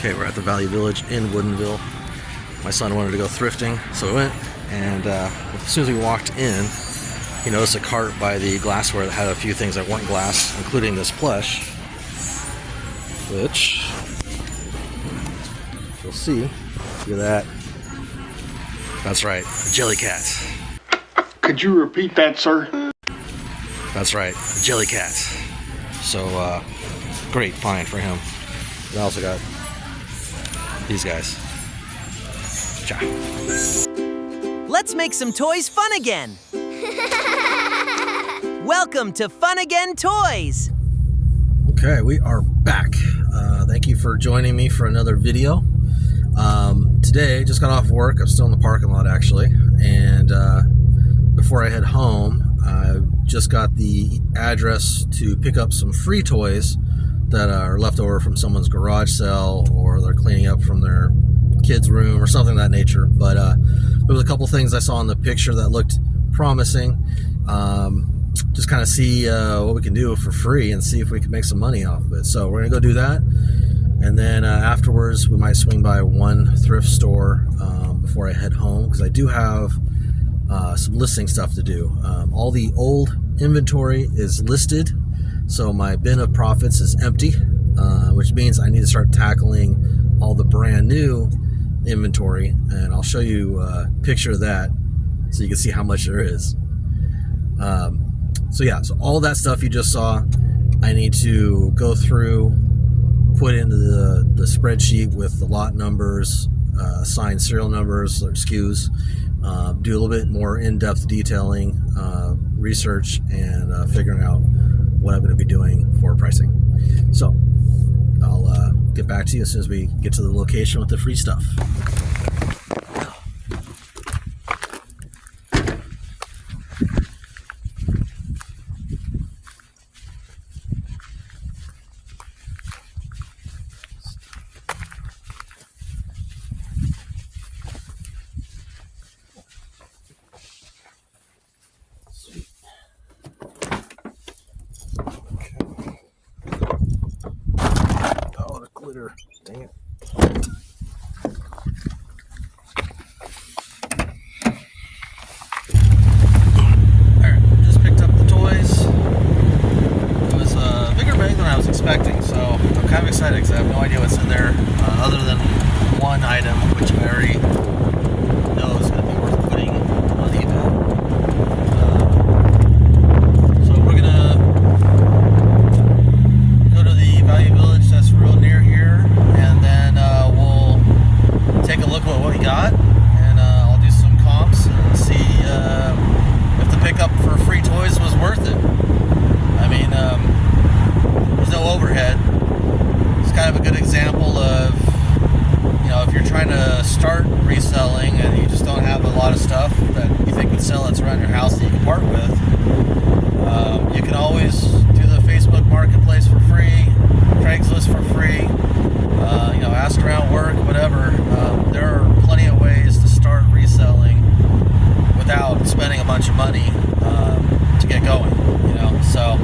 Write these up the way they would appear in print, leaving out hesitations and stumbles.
Okay, we're at the Value Village in Woodinville. My son wanted to go thrifting, so we went, and as soon as we walked in, he noticed a cart by the glassware that had a few things that weren't glass, including this plush, which you'll see. Look at that. That's right, Jelly Cat. Could you repeat that, sir? That's right, Jelly Cat. So, great find for him. And I also got these guys. Cha. Let's make some toys fun again. Welcome to Fun Again Toys. Okay, we are back. Thank you for joining me for another video. Today, just got off work. I'm still in the parking lot actually, and before I head home, I just got the address to pick up some free toys that are left over from someone's garage sale, or they're cleaning up from their kid's room or something of that nature. But there was a couple things I saw in the picture that looked promising. Just kind of see what we can do for free and see if we can make some money off of it. So we're gonna go do that, and then afterwards we might swing by one thrift store before I head home, because I do have some listing stuff to do. All the old inventory is listed, so my bin of profits is empty, which means I need to start tackling all the brand new inventory, and I'll show you a picture of that so you can see how much there is. So yeah, so all that stuff you just saw, I need to go through, put into the spreadsheet with the lot numbers, assigned serial numbers or SKUs, do a little bit more in-depth detailing, research, and figuring out what I'm going to be doing for pricing. So I'll get back to you as soon as we get to the location with the free stuff. Glitter. Dang it. Alright, just picked up the toys. It was a bigger bag than I was expecting, so I'm kind of excited because I have no idea what's in there, other than one item which I already know is going to be worth putting on eBay. So we're going to go to the Value Village that's real near here, and then we'll take a look at what we got, and I'll do some comps and see if the pickup for free toys was worth it. I mean, there's no overhead. It's kind of a good example of, you know, if you're trying to start reselling and you just don't have a lot of stuff that you think would sell that's around your house that you can part with, you can always do the Facebook Marketplace for free, Craigslist for free, you know, ask around work, whatever. There are plenty of ways to start reselling without spending a bunch of money to get going, you know. So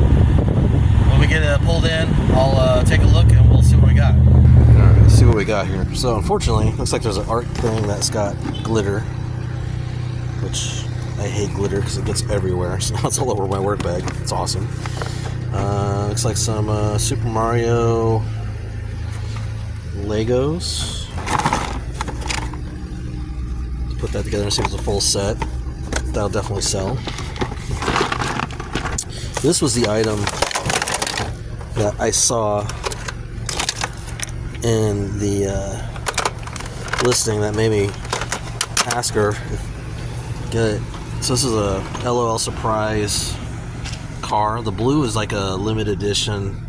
when we get pulled in, I'll take a look and we'll see what we got. Alright, let's see what we got here. So unfortunately, looks like there's an art thing that's got glitter, which I hate glitter because it gets everywhere. So it's all over my work bag. It's awesome. Looks like some Super Mario Legos. Let's put that together and see if it's a full set. That'll definitely sell. This was the item that I saw in the listing that made me ask her if get it. So this is a LOL surprise car. The blue is like a limited edition.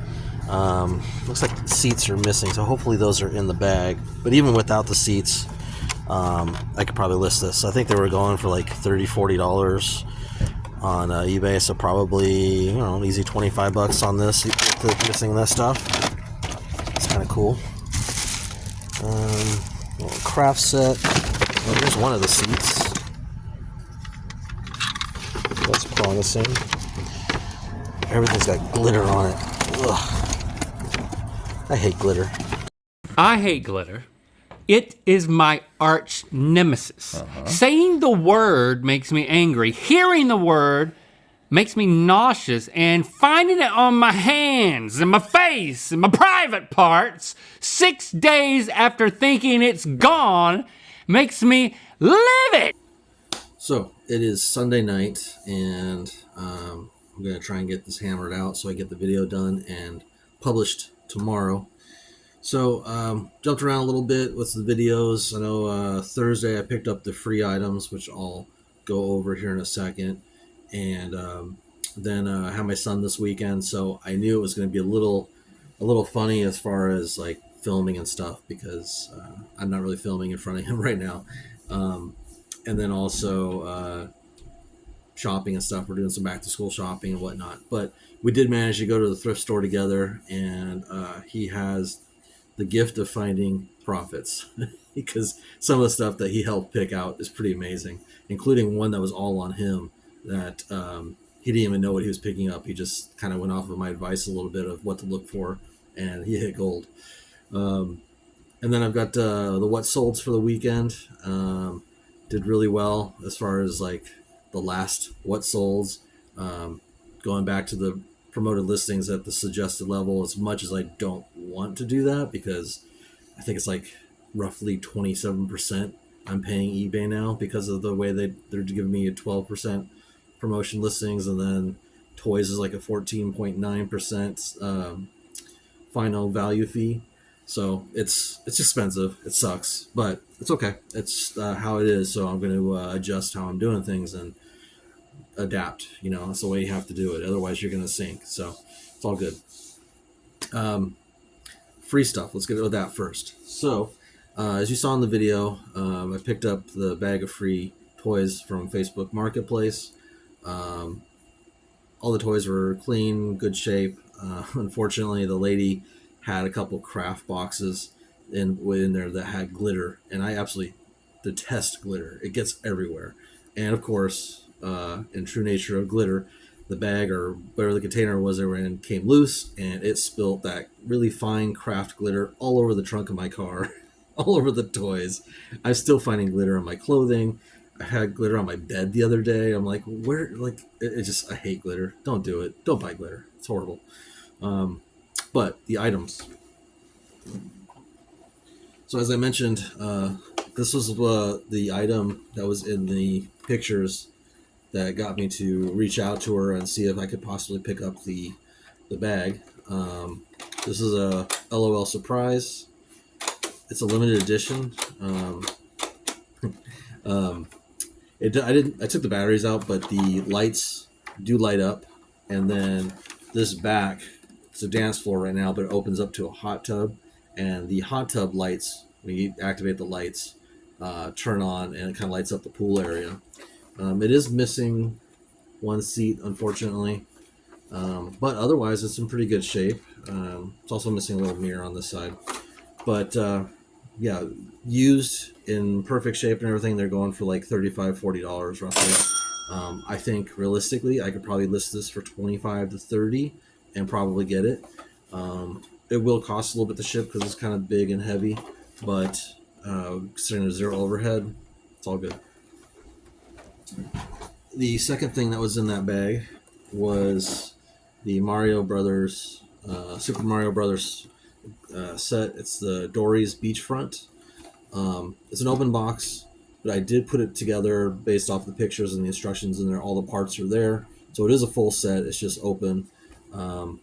Looks like seats are missing, so hopefully those are in the bag. But even without the seats, I could probably list this. I think they were going for like $30-$40 on eBay, so probably, you know, easy 25 bucks on this with missing that stuff. It's kind of cool. Little craft set. Oh, here's one of the seats. That's promising. Everything's got glitter on it. Ugh. I hate glitter. I hate glitter. It is my arch nemesis. Saying the word makes me angry. Hearing the word makes me nauseous. And finding it on my hands and my face and my private parts 6 days after thinking it's gone makes me livid. So it is Sunday night, and I'm going to try and get this hammered out so I get the video done and published tomorrow. So jumped around a little bit with the videos. I know Thursday I picked up the free items, which I'll go over here in a second. And then I had my son this weekend, so I knew it was going to be a little funny as far as like filming and stuff, because I'm not really filming in front of him right now. And then also shopping and stuff. We're doing some back to school shopping and whatnot. But we did manage to go to the thrift store together, and he has the gift of finding profits because some of the stuff that he helped pick out is pretty amazing, including one that was all on him that he didn't even know what he was picking up. He just kind of went off of my advice a little bit of what to look for, and he hit gold. And then I've got the what solds for the weekend. Did really well as far as like the last what solds. Going back to the promoted listings at the suggested level, as much as I don't want to do that, because I think it's like roughly 27% I'm paying eBay now because of the way they're giving me a 12% promotion listings, and then toys is like a 14.9% final value fee. So it's expensive. It sucks, but it's okay. It's how it is. So I'm going to adjust how I'm doing things and adapt. You know, that's the way you have to do it. Otherwise, you're going to sink. So it's all good. Free stuff. Let's get into that first. So as you saw in the video, I picked up the bag of free toys from Facebook Marketplace. All the toys were clean, good shape. Unfortunately, the lady had a couple craft boxes in there that had glitter, and I absolutely detest glitter. It gets everywhere. And of course, in true nature of glitter, the bag or whatever the container was they were in came loose, and it spilt that really fine craft glitter all over the trunk of my car, all over the toys. I'm still finding glitter on my clothing. I had glitter on my bed the other day. I'm like, where? Like, it just, I hate glitter. Don't do it. Don't buy glitter. It's horrible. But the items. So as I mentioned, this was the item that was in the pictures that got me to reach out to her and see if I could possibly pick up the bag. This is a LOL surprise. It's a limited edition. I took the batteries out, but the lights do light up, and then this back, it's a dance floor right now, but it opens up to a hot tub, and the hot tub lights, when you activate the lights, turn on, and it kind of lights up the pool area. It is missing one seat, unfortunately, but otherwise it's in pretty good shape. It's also missing a little mirror on this side, but yeah, used in perfect shape and everything, they're going for like $35-$40 roughly. I think realistically I could probably list this for $25 to $30 and probably get it. It will cost a little bit to ship because it's kind of big and heavy, but considering there's zero overhead, it's all good. The second thing that was in that bag was the Mario Brothers, Super Mario Brothers set. It's the Dory's Beachfront. It's an open box, but I did put it together based off the pictures and the instructions in there. All the parts are there, so it is a full set. It's just open. I'm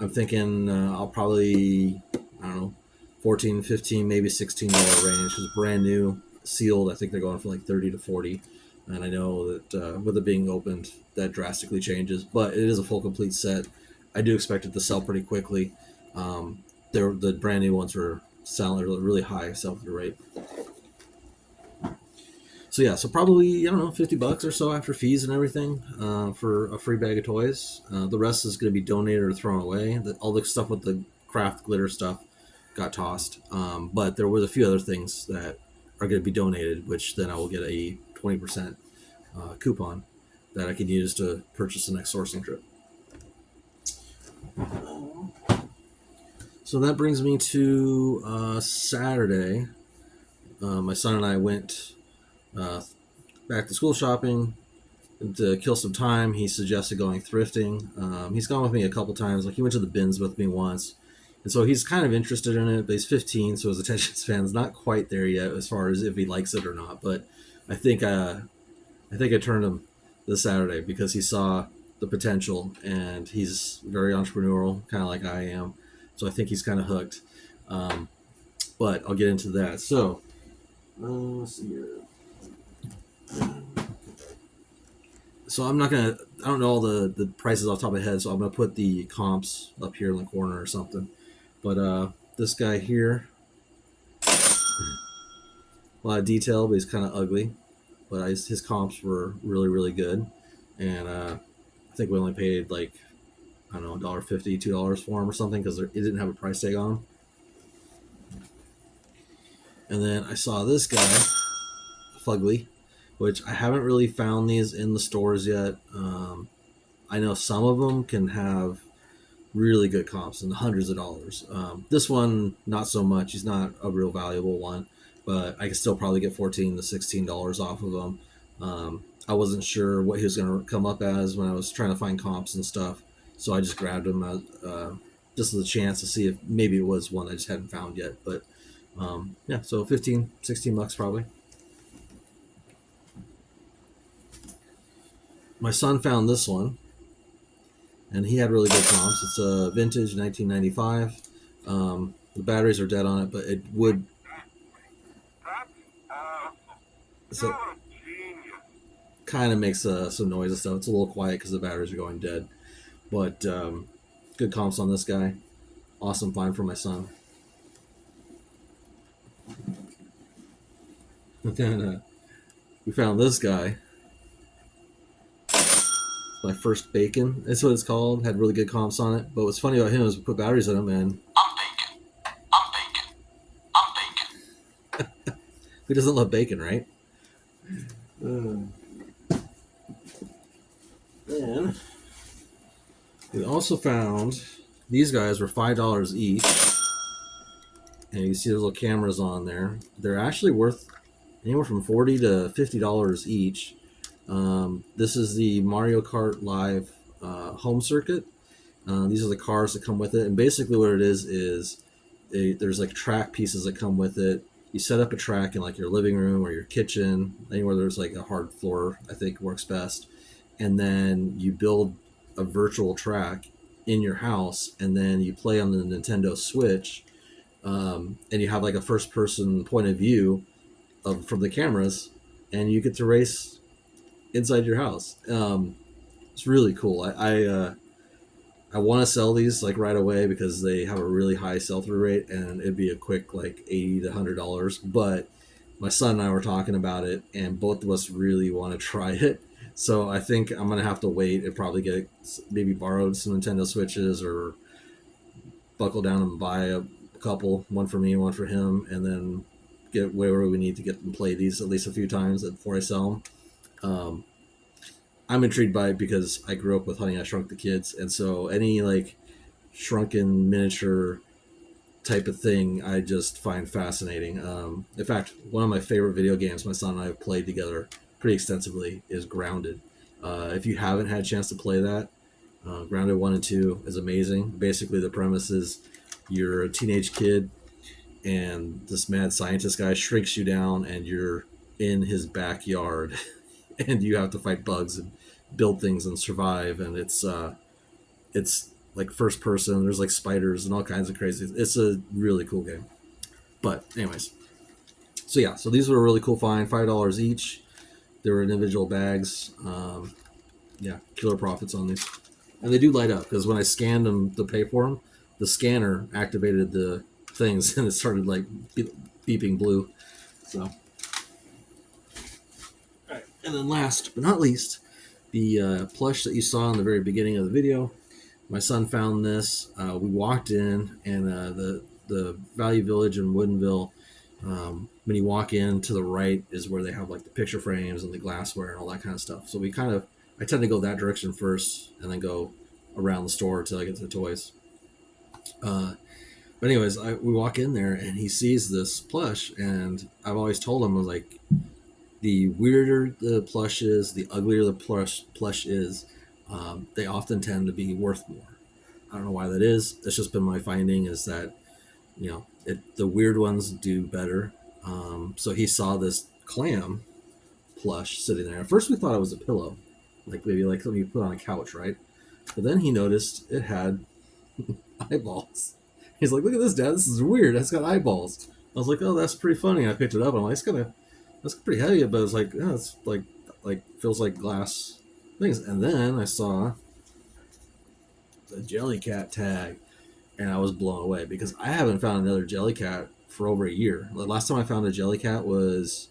thinking I'll probably, I don't know, $14, $15, maybe $16 range. It's brand new, sealed. I think they're going for like $30 to $40. And I know that with it being opened, that drastically changes. But it is a full, complete set. I do expect it to sell pretty quickly. The brand new ones were selling really high sell-through rate. So yeah, so probably, I don't know, $50 or so after fees and everything for a free bag of toys. The rest is going to be donated or thrown away. All the stuff with the craft glitter stuff got tossed. But there was a few other things that are going to be donated, which then I will get a 20% coupon that I can use to purchase the next sourcing trip. So that brings me to Saturday. My son and I went back to school shopping. To kill some time, he suggested going thrifting. He's gone with me a couple times. Like, he went to the bins with me once. And so he's kind of interested in it, but he's 15, so his attention span's not quite there yet as far as if he likes it or not. But I think I turned him this Saturday because he saw the potential, and he's very entrepreneurial, kind of like I am. So I think he's kind of hooked. But I'll get into that. So let's see here. So I don't know all the prices off the top of my head, so I'm going to put the comps up here in the corner or something. But this guy here, a lot of detail, but he's kind of ugly. But his comps were really, really good. And I think we only paid like, I don't know, $1.50, $2 for him or something, because it didn't have a price tag on him. And then I saw this guy, Fugly, which I haven't really found these in the stores yet. I know some of them can have really good comps and hundreds of dollars. This one, not so much. He's not a real valuable one, but I can still probably get $14 to $16 off of them. I wasn't sure what he was going to come up as when I was trying to find comps and stuff, so I just grabbed him just as a chance to see if maybe it was one I just hadn't found yet. But yeah, so 15, 16 bucks probably. My son found this one, and he had really good comps. It's a vintage 1995. The batteries are dead on it, but it would. So kind of makes some noise and stuff. It's a little quiet because the batteries are going dead, but good comps on this guy. Awesome find for my son. And then we found this guy. My first bacon, that's what it's called. Had really good comps on it. But what's funny about him is we put batteries in him, and I'm bacon. Who doesn't love bacon, right? Then we also found these guys were $5 each, and you can see those little cameras on there. They're actually worth anywhere from $40 to $50 each. This is the Mario Kart Live home circuit. These are the cars that come with it, and basically what it is there's like track pieces that come with it. You set up a track in like your living room or your kitchen, anywhere there's like a hard floor, I think works best. And then you build a virtual track in your house, and then you play on the Nintendo Switch, and you have like a first-person point of view from the cameras, and you get to race inside your house. It's really cool. I want to sell these like right away because they have a really high sell-through rate, and it'd be a quick like $80 to $100. But my son and I were talking about it, and both of us really want to try it. So I think I'm gonna have to wait and probably get maybe borrowed some Nintendo Switches, or buckle down and buy a couple, one for me and one for him, and then get wherever we need to get them play these at least a few times before I sell them. I'm intrigued by it because I grew up with Honey, I Shrunk the Kids, and so any like shrunken miniature type of thing I just find fascinating. In fact, one of my favorite video games my son and I have played together pretty extensively is Grounded. If you haven't had a chance to play that, Grounded 1 and 2 is amazing. Basically, the premise is you're a teenage kid, and this mad scientist guy shrinks you down, and you're in his backyard, and you have to fight bugs and build things and survive. And it's like first person. There's like spiders and all kinds of crazy. It's a really cool game. But anyways, so yeah, so these were a really cool find. $5 each. They were individual bags. Yeah, killer profits on these, and they do light up because when I scanned them to pay for them, the scanner activated the things and it started like beeping blue. So, all right, and then last but not least, the plush that you saw in the very beginning of the video. My son found this. We walked in, and the Value Village in Woodinville. When you walk in, to the right is where they have like the picture frames and the glassware and all that kind of stuff. So I tend to go that direction first and then go around the store until I get to the toys. But anyways, we walk in there and he sees this plush, and I've always told him, I was like, the weirder the plush is, the uglier the plush is, they often tend to be worth more. I don't know why that is. It's just been my finding is that, the weird ones do better. So he saw this clam plush sitting there. At first we thought it was a pillow, like maybe like something you put on a couch, right? But then he noticed it had eyeballs. He's like, "Look at this, Dad. This is weird. It's got eyeballs." I was like, "Oh, that's pretty funny." I picked it up. And I'm like, that's pretty heavy, but it's like, yeah, it's like feels like glass things. And then I saw the Jellycat tag, and I was blown away because I haven't found another Jellycat for over a year. The last time I found a Jellycat was,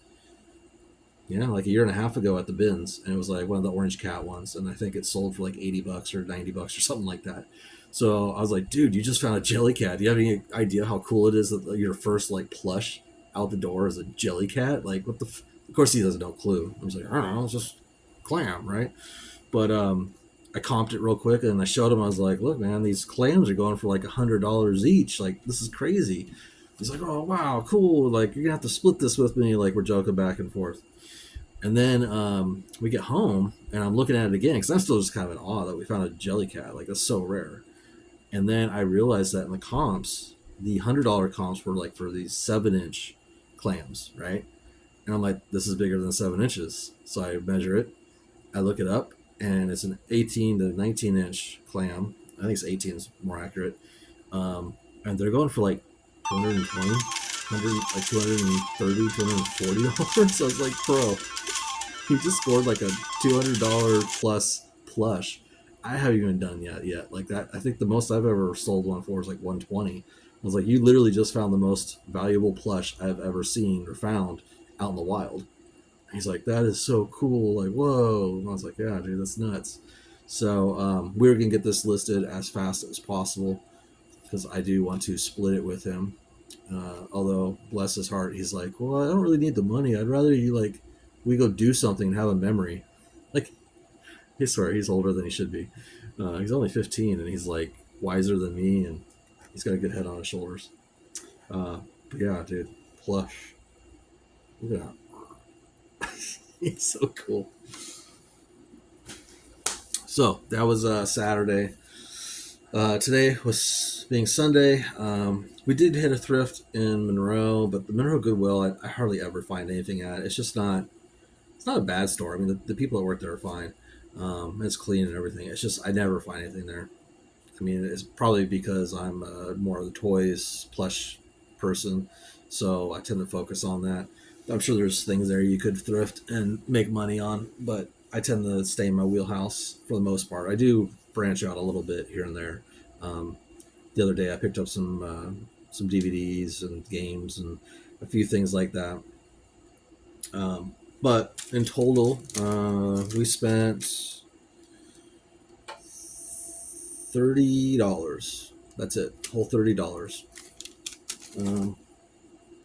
like a year and a half ago at the bins, and it was like one of the orange cat ones, and I think it sold for like $80 or $90 or something like that. So I was like, dude, you just found a Jellycat. Do you have any idea how cool it is that your first like plush out the door is a Jellycat? Like, what the? Of course, he doesn't know clue. I was like, I don't know, it's just clam, right? But I comped it real quick, and I showed him. I was like, look, man, these clams are going for like $100 each. Like, this is crazy. He's like, oh wow, cool. Like, you're gonna have to split this with me. Like, we're joking back and forth. And then we get home, and I'm looking at it again because I'm still just kind of in awe that we found a Jellycat. Like, that's so rare. And then I realized that in the comps, the $100 comps were like for these 7-inch clams, right? And I'm like, this is bigger than 7 inches. So I measure it, I look it up, and it's an 18 to 19-inch clam. I think it's 18 is more accurate. And they're going for like 220, like $230, $240. So I was like, bro, he just scored like a $200 plus plush. I haven't even done yet. Like that, I think the most I've ever sold one for is like 120. I was like, you literally just found the most valuable plush I've ever seen or found out in the wild. And he's like, that is so cool. Like, whoa. And I was like, yeah, dude, that's nuts. So we're going to get this listed as fast as possible because I do want to split it with him. Although, bless his heart, he's like, well, I don't really need the money. I'd rather we go do something and have a memory. Like, I swear, he's older than he should be. He's only 15, and he's like wiser than me, and he's got a good head on his shoulders. But yeah, dude, plush. Look at that. He's so cool. So that was Saturday. Today was being Sunday. We did hit a thrift in Monroe, but the Monroe Goodwill, I hardly ever find anything at. It's just not. It's not a bad store. I mean, the people that work there are fine. It's clean and everything. It's just I never find anything there. I mean, it's probably because I'm more of the toys plush person, so I tend to focus on that. I'm sure there's things there you could thrift and make money on, but I tend to stay in my wheelhouse for the most part. I do branch out a little bit here and there. The other day I picked up some DVDs and games and a few things like that. But in total, we spent $30. That's it, whole $30.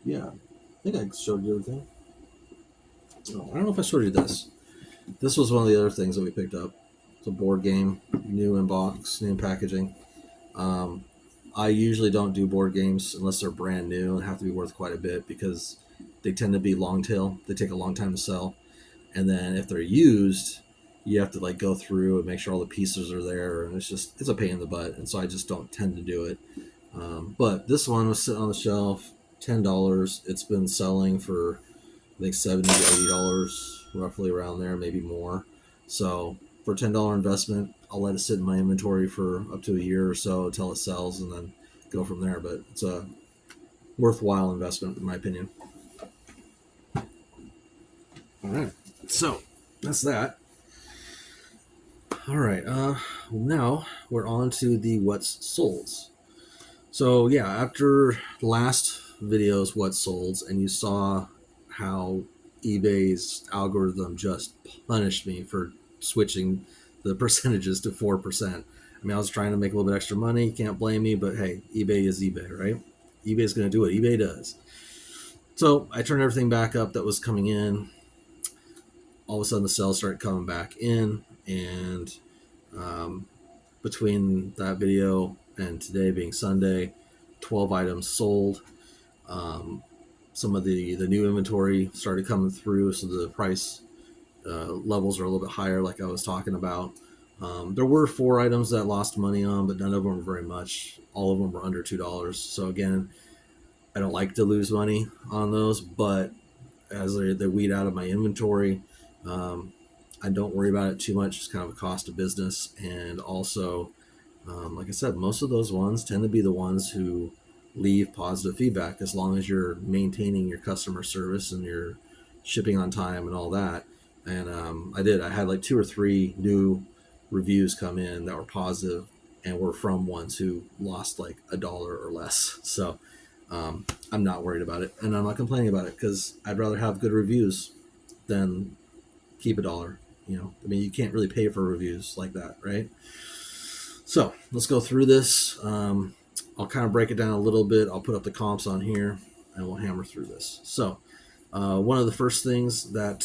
Yeah, I think I showed you everything. Oh, I don't know if I showed you this. This was one of the other things that we picked up. It's a board game, new in box, new in packaging. I usually don't do board games unless they're brand new and have to be worth quite a bit because they tend to be long tail. They take a long time to sell. And then if they're used, you have to like go through and make sure all the pieces are there. And it's a pain in the butt. And so I just don't tend to do it. But this one was sitting on the shelf, $10. It's been selling for, I think, $70 to $80, roughly around there, maybe more. So for a $10 investment, I'll let it sit in my inventory for up to a year or so until it sells and then go from there. But it's a worthwhile investment, in my opinion. All right. So that's that. All right. Now we're on to the what's solds. So yeah, after last video's what's solds, and you saw how eBay's algorithm just punished me for switching the percentages to 4%. I mean, I was trying to make a little bit extra money. You can't blame me, but hey, eBay is eBay, right? eBay's going to do what eBay does. So I turned everything back up that was coming in. All of a sudden, the sales started coming back in, and between that video and today being Sunday, 12 items sold. Some of the new inventory started coming through, so the price levels are a little bit higher, like I was talking about. There were 4 items that lost money on, but none of them were very much. All of them were under $2. So again, I don't like to lose money on those, but as they weed out of my inventory, I don't worry about it too much. It's kind of a cost of business. And also, like I said, most of those ones tend to be the ones who leave positive feedback, as long as you're maintaining your customer service and you're shipping on time and all that. And I had like 2 or 3 new reviews come in that were positive and were from ones who lost like $1 or less. So I'm not worried about it, and I'm not complaining about it, because I'd rather have good reviews than keep $1. I mean, you can't really pay for reviews like that, right? So let's go through this. I'll kind of break it down a little bit. I'll put up the comps on here and we'll hammer through this. So one of the first things that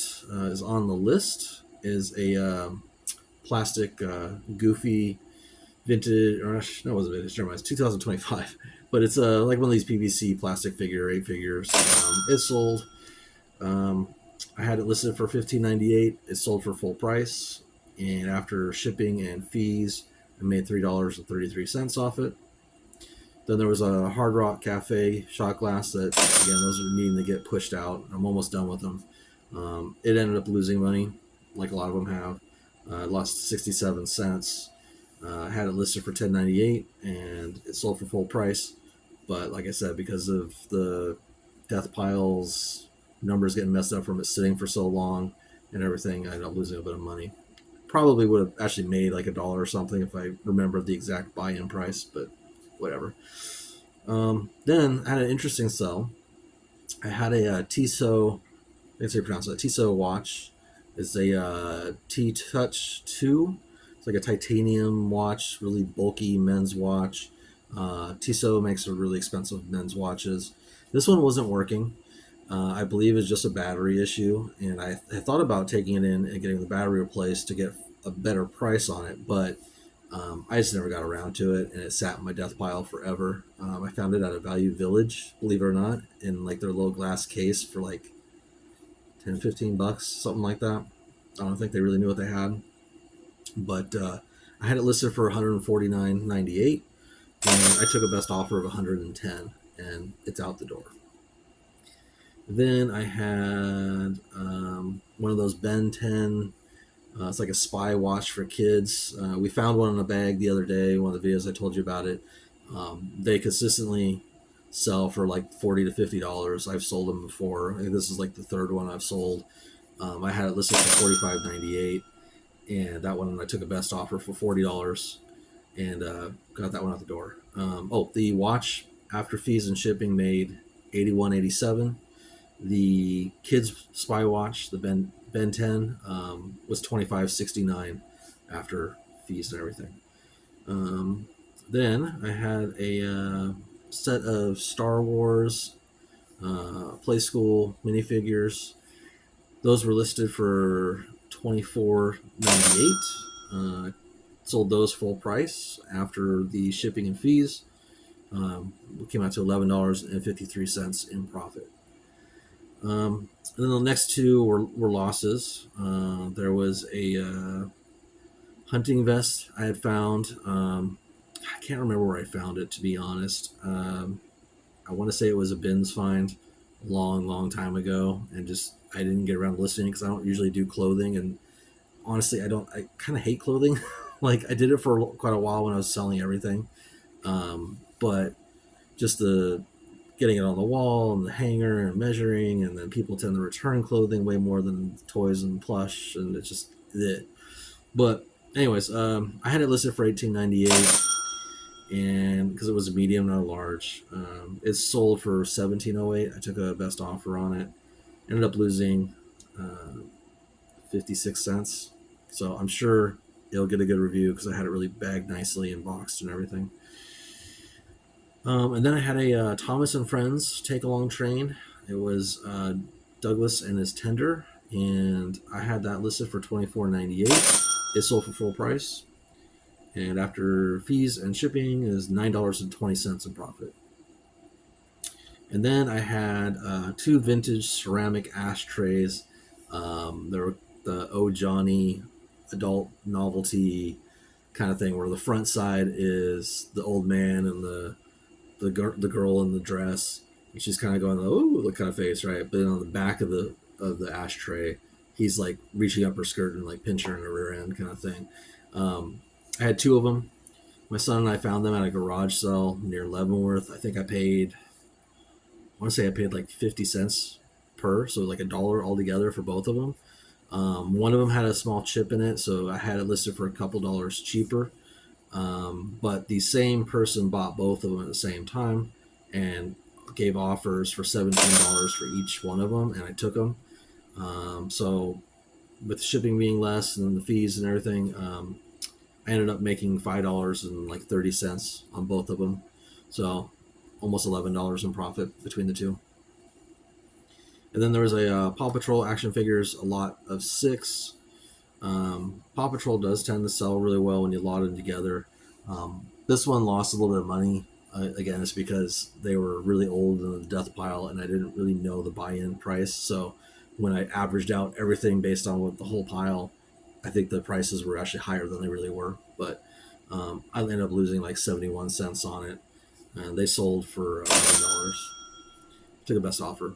is on the list is a plastic goofy vintage, or no, it wasn't vintage, never mind, it's 2025, but it's like one of these PVC plastic figure 8 figures. It sold. I had it listed for $15.98. It sold for full price, and after shipping and fees, I made $3.33 off it. Then there was a Hard Rock Cafe shot glass that, again, those are needing to get pushed out. I'm almost done with them. It ended up losing money, like a lot of them have. I lost 67 cents. I had it listed for $10.98, and it sold for full price. But like I said, because of the death piles, numbers getting messed up from it sitting for so long and everything, I ended up losing a bit of money. Probably would have actually made like $1 or something if I remembered the exact buy-in price, but whatever. Then I had an interesting sell. I had a Tissot, that's how you pronounce it, Tissot watch. It's a T-Touch 2. It's like a titanium watch, really bulky men's watch. Tissot makes a really expensive men's watches. This one wasn't working. I believe it's just a battery issue, and I thought about taking it in and getting the battery replaced to get a better price on it, but I just never got around to it, and it sat in my death pile forever. I found it at a Value Village, believe it or not, in like their little glass case for like $10-15, something like that. I don't think they really knew what they had, but I had it listed for $149.98, and I took a best offer of $110, and it's out the door. Then I had one of those Ben 10. It's like a spy watch for kids. We found one in a bag the other day, one of the videos I told you about it. They consistently sell for like $40 to $50. I've sold them before. I think this is like the third one I've sold. I had it listed for $45.98, and that one I took a best offer for $40, and got that one out the door. The watch after fees and shipping made $81.87. The kids spy watch, the Ben 10, was $25.69 after fees and everything. Then I had a set of Star Wars Play School minifigures. Those were listed for $24.98. Sold those full price after the shipping and fees. We came out to $11.53 in profit. And then the next two were losses. There was a hunting vest I had found. I can't remember where I found it, to be honest. I want to say it was a bins find a long time ago, and just I didn't get around to listing because I don't usually do clothing, and honestly I kind of hate clothing. Like, I did it for quite a while when I was selling everything, but just the getting it on the wall and the hanger and measuring, and then people tend to return clothing way more than toys and plush, and it's just it. But anyways, I had it listed for $18.98, and because it was a medium, not a large, it sold for $17.08. I took a best offer on it, ended up losing 56 cents. So I'm sure it'll get a good review because I had it really bagged nicely and boxed and everything. And then I had a Thomas and Friends take-along train. It was Douglas and his tender, and I had that listed for $24.98. It sold for full price, and after fees and shipping is $9.20 in profit. And then I had 2 vintage ceramic ashtrays. They were the Oh Johnny adult novelty kind of thing, where the front side is the old man and the girl in the dress, and she's kind of going, oh, look kind of face, right? But then on the back of the ashtray, he's like reaching up her skirt and like pinching her in the rear end kind of thing. I had 2 of them. My son and I found them at a garage sale near Leavenworth. I think I paid like 50 cents per, so like $1 altogether for both of them. One of them had a small chip in it, so I had it listed for a couple dollars cheaper. But the same person bought both of them at the same time and gave offers for $17 for each one of them, and I took them. So with shipping being less and the fees and everything, I ended up making $5.30 on both of them. So almost $11 in profit between the two. And then there was a Paw Patrol action figures, a lot of 6. Paw Patrol does tend to sell really well when you lot them together. This one lost a little bit of money. Again, it's because they were really old in the death pile, and I didn't really know the buy-in price. So when I averaged out everything based on what the whole pile, I think the prices were actually higher than they really were. But I ended up losing like 71 cents on it, and they sold for $11. Took the best offer.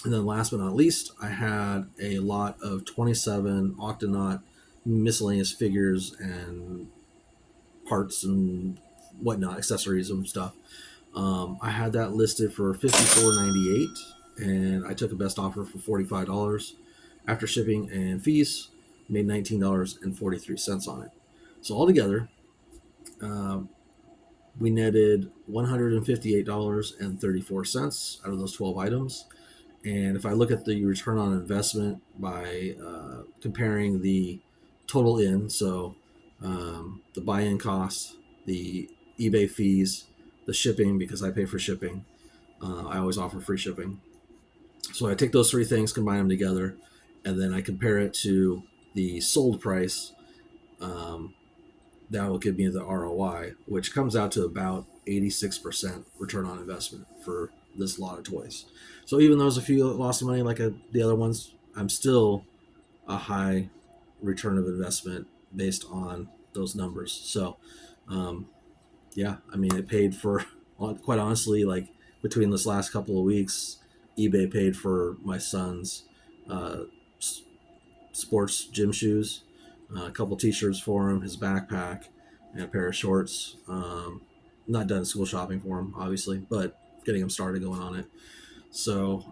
And then last but not least, I had a lot of 27 Octonaut miscellaneous figures and parts and whatnot, accessories and stuff. I had that listed for $54.98, and I took a best offer for $45 after shipping and fees. Made $19.43 on it. So altogether, we netted $158.34 out of those 12 items. And if I look at the return on investment by comparing the total in, so the buy-in cost, the eBay fees, the shipping, because I pay for shipping, I always offer free shipping. So I take those 3 things, combine them together, and then I compare it to the sold price. That will give me the ROI, which comes out to about 86% return on investment for this lot of toys. So even though there's a few lost money like the other ones, I'm still a high return of investment based on those numbers. So yeah, I mean, it paid for, quite honestly, like between this last couple of weeks, eBay paid for my son's sports gym shoes, a couple t-shirts for him, his backpack, and a pair of shorts. Not done school shopping for him, obviously, but getting him started going on it. So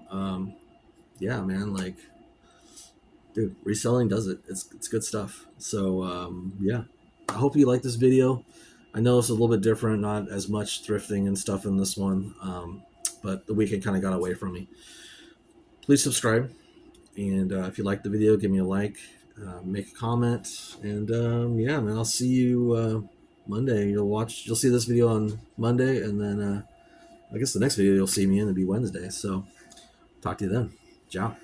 yeah, man, like, dude, reselling does it. It's good stuff. So yeah, I hope you like this video. I know it's a little bit different, not as much thrifting and stuff in this one, but the weekend kind of got away from me. Please subscribe, and if you like the video, give me a like, make a comment, and yeah, man, I'll see you Monday. You'll see this video on Monday, and then I guess the next video you'll see me in will be Wednesday. So talk to you then. Ciao.